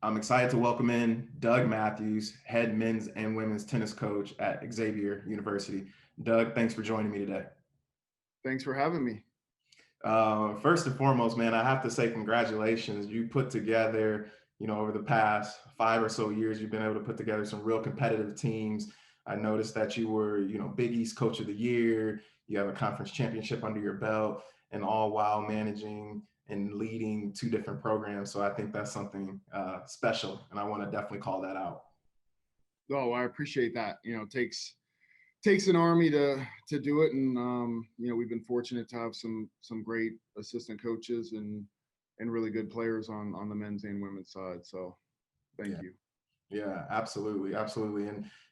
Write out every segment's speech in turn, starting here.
I'm excited to welcome in Doug Matthews, head men's and women's tennis coach at Xavier University. Doug, thanks for joining me today. Thanks for having me. First and foremost, man, I have to say congratulations. You put together, over the past 5 or so years, you've been able to put together some real competitive teams. I noticed that you were, Big East Coach of the Year. You have a conference championship under your belt, and all while managing and leading two different programs. So I think that's something special, and I want to definitely call that out. Oh, I appreciate that. Takes an army to do it, and we've been fortunate to have some great assistant coaches and really good players on the men's and women's side. So, thank Yeah. you. Yeah, absolutely, absolutely.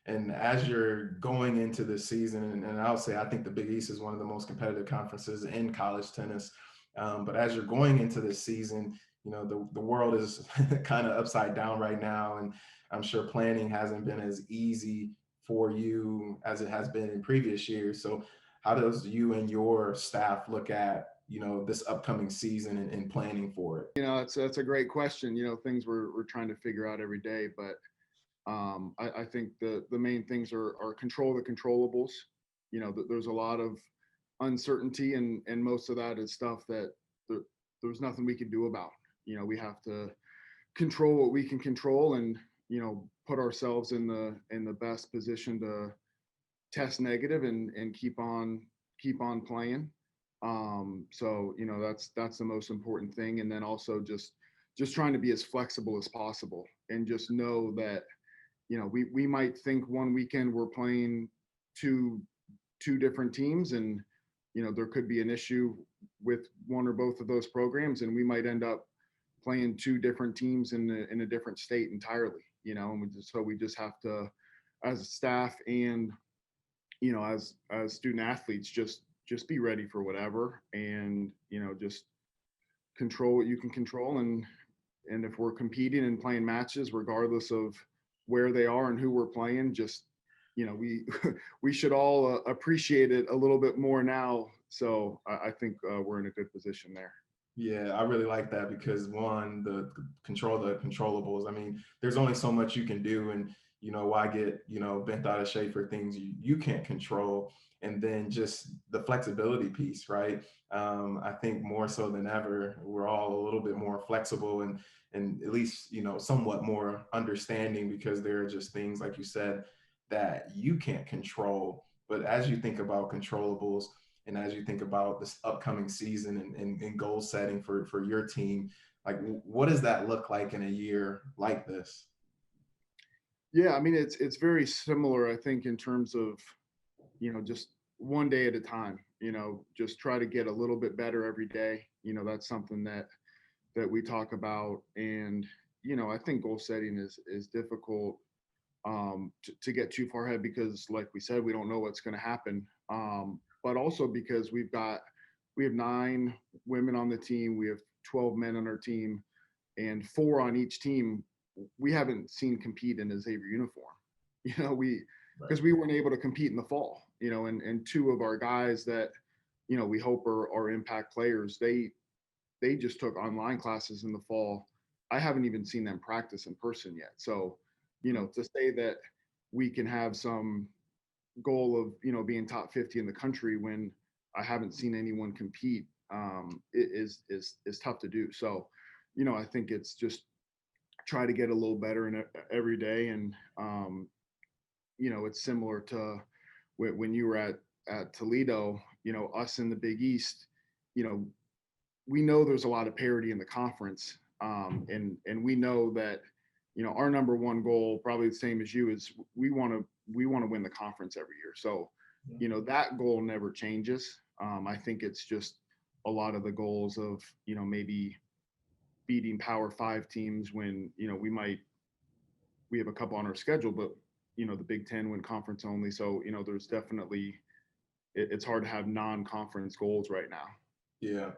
And as you're going into this season, and I'll say I think the Big East is one of the most competitive conferences in college tennis. But as you're going into this season, the world is kind of upside down right now, and I'm sure planning hasn't been as easy for you as it has been in previous years. So how does you and your staff look at this upcoming season and planning for it? That's a great question. Things we're trying to figure out every day, but I think the main things are control the controllables. There's a lot of uncertainty, and most of that is stuff that there's nothing we can do about. We have to control what we can control, and put ourselves in the best position to test negative and keep on playing. So that's the most important thing, and then also just trying to be as flexible as possible, and just know that we might think one weekend we're playing two two different teams, and there could be an issue with one or both of those programs, and we might end up playing two different teams in a different state entirely. And we just have to, as a staff and as student athletes, just be ready for whatever, and just control what you can control, and if we're competing and playing matches, regardless of where they are and who we're playing, just we we should all appreciate it a little bit more now. So I think we're in a good position there. Yeah, I really like that because one, the control the controllables. I mean, there's only so much you can do, and why get bent out of shape for things you can't control, and then just the flexibility piece, right? I think more so than ever, we're all a little bit more flexible and at least somewhat more understanding because there are just things like you said that you can't control. But as you think about controllables and as you think about this upcoming season and goal setting for your team, like what does that look like in a year like this? Yeah, I mean it's very similar, I think, in terms of just one day at a time. Just try to get a little bit better every day. That's something that we talk about, and I think goal setting is difficult to get too far ahead, because like we said, we don't know what's going to happen, but also because we have 9 women on the team, we have 12 men on our team, and 4 on each team we haven't seen compete in a Xavier uniform. We Right. because we weren't able to compete in the fall. And 2 of our guys that we hope are impact players, they just took online classes in the fall. I haven't even seen them practice in person yet. So, to say that we can have some goal of, being top 50 in the country when I haven't seen anyone compete, is tough to do. So, I think it's just try to get a little better in every day. And, it's similar to when you were at Toledo, us in the Big East, you know, we know there's a lot of parity in the conference, and we know that our number one goal, probably the same as you, is we want to win the conference every year. So that goal never changes. I think it's just a lot of the goals of maybe beating Power Five teams when we have a couple on our schedule, but the Big Ten win conference only. So there's definitely it's hard to have non-conference goals right now. Yeah,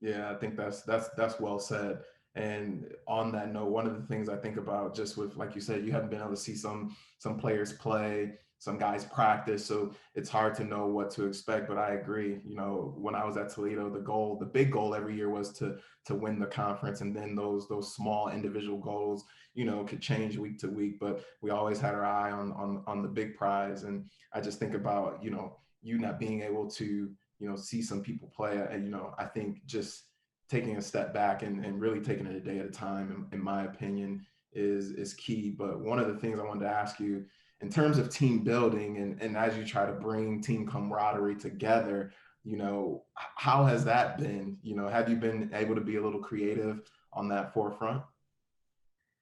yeah, I think that's well said. And on that note, one of the things I think about just with, like you said, you haven't been able to see some players play. some guys practice, so it's hard to know what to expect. But I agree. You know, when I was at Toledo, the big goal every year was to win the conference, and then those small individual goals, you know, could change week to week. But we always had our eye on the big prize. And I just think about, you know, you not being able to, you know, see some people play. And, you know, I think just taking a step back and really taking it a day at a time, in my opinion, is key. But one of the things I wanted to ask you, in terms of team building and as you try to bring team camaraderie together, you know, how has that been? You know, have you been able to be a little creative on that forefront?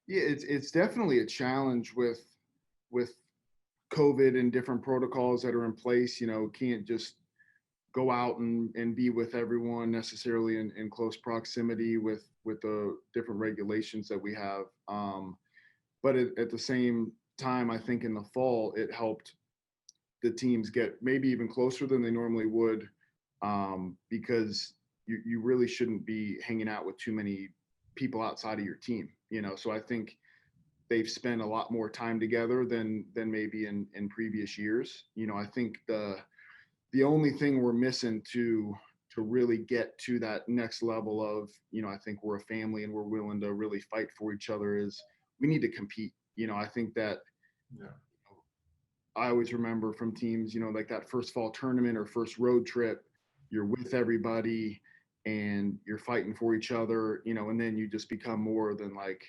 Yeah, it's definitely a challenge with COVID and different protocols that are in place. You know, can't just go out and be with everyone necessarily in close proximity with the different regulations that we have. But at the same time, I think in the fall it helped the teams get maybe even closer than they normally would, because you really shouldn't be hanging out with too many people outside of your team. You know, so I think they've spent a lot more time together than maybe in previous years. You know, I think the only thing we're missing to really get to that next level of, you know, I think we're a family and we're willing to really fight for each other, is we need to compete. You know, I think that Yeah. I always remember from teams, you know, like that first fall tournament or first road trip, you're with everybody and you're fighting for each other, you know, and then you just become more than like,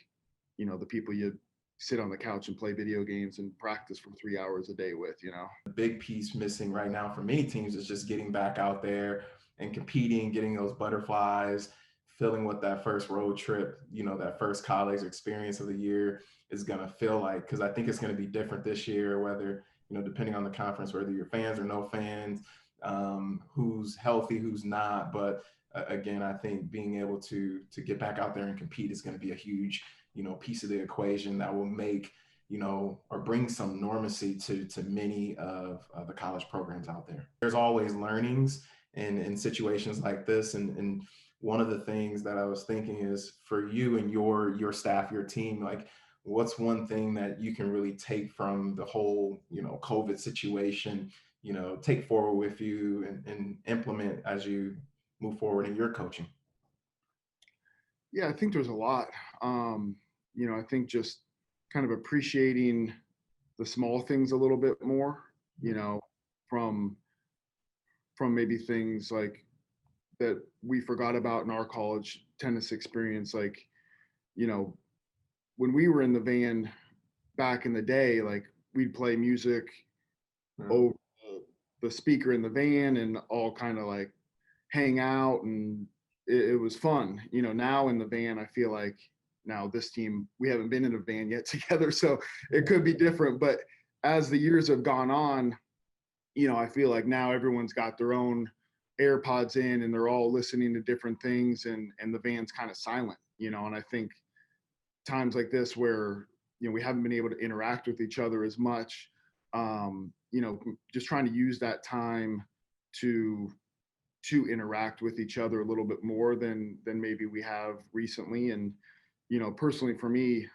you know, the people you sit on the couch and play video games and practice for 3 hours a day with, you know. The big piece missing right now for many teams is just getting back out there and competing, getting those butterflies, feeling what that first road trip, you know, that first college experience of the year is going to feel like. Because I think it's going to be different this year, whether, you know, depending on the conference, whether you're fans or no fans, who's healthy, who's not. But again, I think being able to get back out there and compete is going to be a huge, you know, piece of the equation that will make, you know, or bring some normacy to many of the college programs out there. There's always learnings in situations like this, and one of the things that I was thinking is for you and your staff, your team, like what's one thing that you can really take from the whole, you know, COVID situation, you know, take forward with you and implement as you move forward in your coaching? Yeah, I think there's a lot. You know, I think just kind of appreciating the small things a little bit more, you know, from maybe things like that we forgot about in our college tennis experience. Like, you know, when we were in the van back in the day, like we'd play music Yeah. over the speaker in the van and all kind of like hang out, and it was fun. You know, now in the van, I feel like now this team, we haven't been in a van yet together, so it could be different. But as the years have gone on, you know, I feel like now everyone's got their own AirPods in and they're all listening to different things, and the van's kind of silent, you know. And I think times like this where, you know, we haven't been able to interact with each other as much, you know, just trying to use that time to interact with each other a little bit more than maybe we have recently. And, you know, personally for me,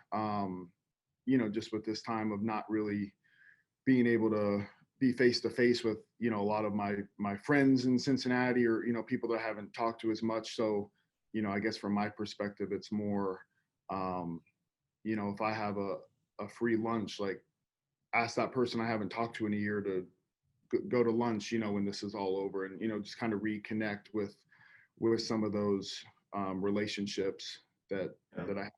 you know, just with this time of not really being able to be face to face with, you know, a lot of my friends in Cincinnati, or, you know, people that I haven't talked to as much. So, you know, I guess from my perspective, it's more, um, you know, if I have a free lunch, like ask that person I haven't talked to in a year to go to lunch, you know, when this is all over, and, you know, just kind of reconnect with some of those relationships that Yeah. I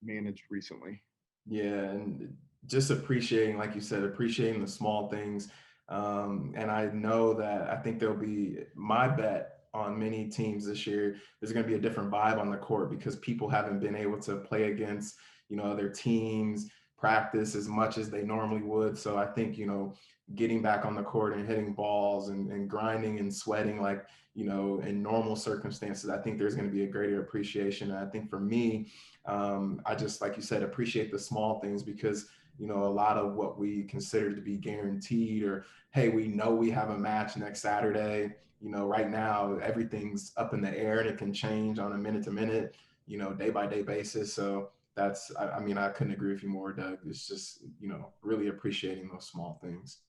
managed recently. Yeah, and just appreciating, like you said, appreciating the small things. And I know that I think there'll be my bet on many teams this year. There's going to be a different vibe on the court because people haven't been able to play against, you know, other teams, practice as much as they normally would. So I think, you know, getting back on the court and hitting balls and grinding and sweating like, you know, in normal circumstances, I think there's going to be a greater appreciation. And I think for me, I just, like you said, appreciate the small things because, you know, a lot of what we consider to be guaranteed or, hey, we know we have a match next Saturday, you know, right now, everything's up in the air and it can change on a minute to minute, you know, day by day basis. So that's, I mean, I couldn't agree with you more, Doug. It's just, you know, really appreciating those small things.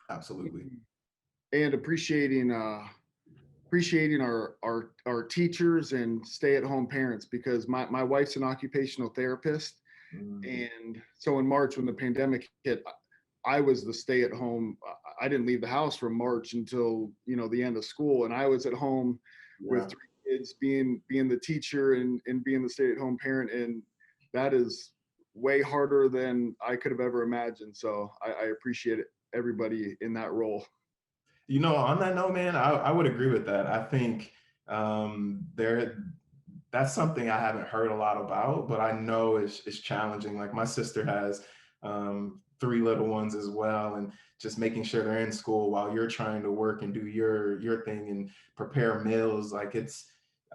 Absolutely. And appreciating our teachers and stay-at-home parents, because my wife's an occupational therapist. Mm, And so in March, when the pandemic hit, I was the stay-at-home. I didn't leave the house from March until, the end of school, and I was at home with yeah. 3 kids, being the teacher and being the stay-at-home parent, and that is way harder than I could have ever imagined. So I appreciate it, everybody in that role. On that note, man, I would agree with that. I think there that's something I haven't heard a lot about, but I know it's challenging. Like my sister has three little ones as well, and just making sure they're in school while you're trying to work and do your thing and prepare meals. Like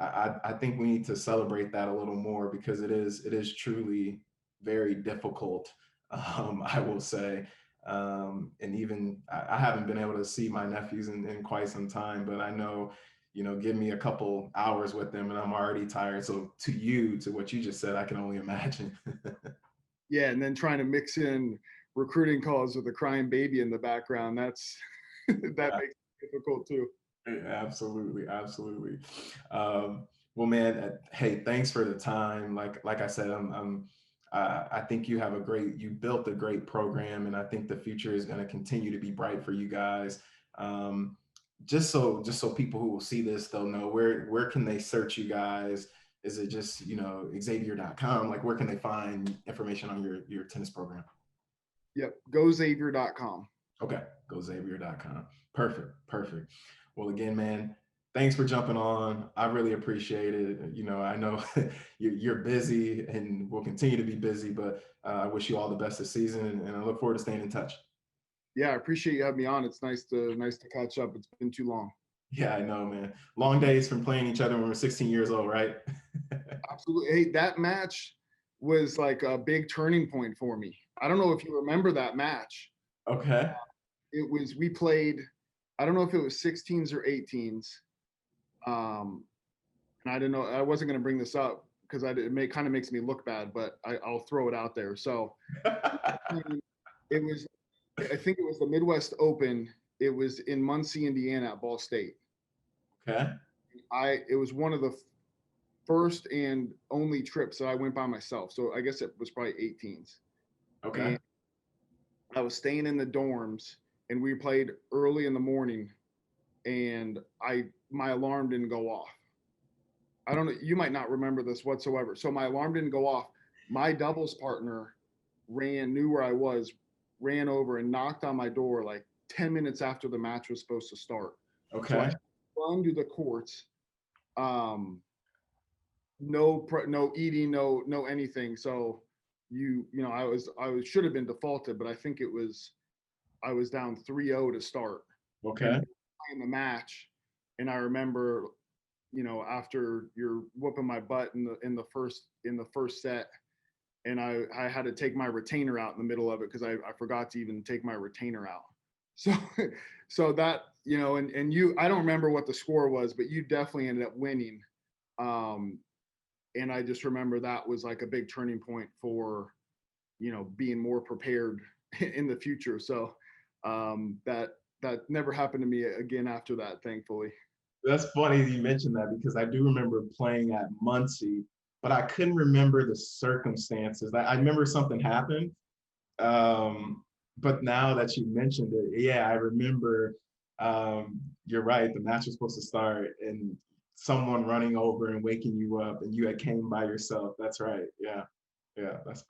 I think we need to celebrate that a little more because it is truly very difficult. I will say. And even I haven't been able to see my nephews in quite some time, but I know give me a couple hours with them and I'm already tired. So to what you just said, I can only imagine. Yeah, and then trying to mix in recruiting calls with a crying baby in the background, that's that Yeah, makes it difficult too. absolutely, absolutely. Well, man, hey, thanks for the time. Like I said, I think you built a great program, and I think the future is going to continue to be bright for you guys. Um, just so people who will see this, they'll know where can they search you guys. Is it just Xavier.com? Like where can they find information on your tennis program? Yep, goxavier.com. Okay, goxavier.com. Perfect, perfect. Well, again, man, thanks for jumping on. I really appreciate it. I know you're busy and will continue to be busy, but I wish you all the best this season, and I look forward to staying in touch. Yeah, I appreciate you having me on. It's nice to catch up. It's been too long. Yeah, I know, man. Long days from playing each other when we're 16 years old, right? Absolutely. Hey, that match was like a big turning point for me. I don't know if you remember that match. Okay. We played, I don't know if it was 16s or 18s. Um, and I didn't know, I wasn't going to bring this up because kind of makes me look bad, but I'll throw it out there. So it was, I think it was the Midwest Open. It was in Muncie, Indiana at Ball State. Okay. It was one of the first and only trips that I went by myself. So I guess it was probably 18s. Okay. And I was staying in the dorms, and we played early in the morning, and my alarm didn't go off. I don't know, you might not remember this whatsoever. So my alarm didn't go off. My doubles partner knew where I was, ran over and knocked on my door like 10 minutes after the match was supposed to start. So I Okay. run to the courts. Um, no eating, no anything. So I should have been defaulted, but I think I was down 3-0 to start, and Okay. playing the match. And I remember, after you're whooping my butt in the first set, and I had to take my retainer out in the middle of it because I forgot to even take my retainer out. So so that, and you, I don't remember what the score was, but you definitely ended up winning. Um, and I just remember that was like a big turning point for, being more prepared in the future. So that never happened to me again after that, thankfully. That's funny you mentioned that because I do remember playing at Muncie, but I couldn't remember the circumstances. I remember something happened, but now that you mentioned it, yeah, I remember. You're right. The match was supposed to start, and someone running over and waking you up, and you had came by yourself. That's right. Yeah, yeah. That's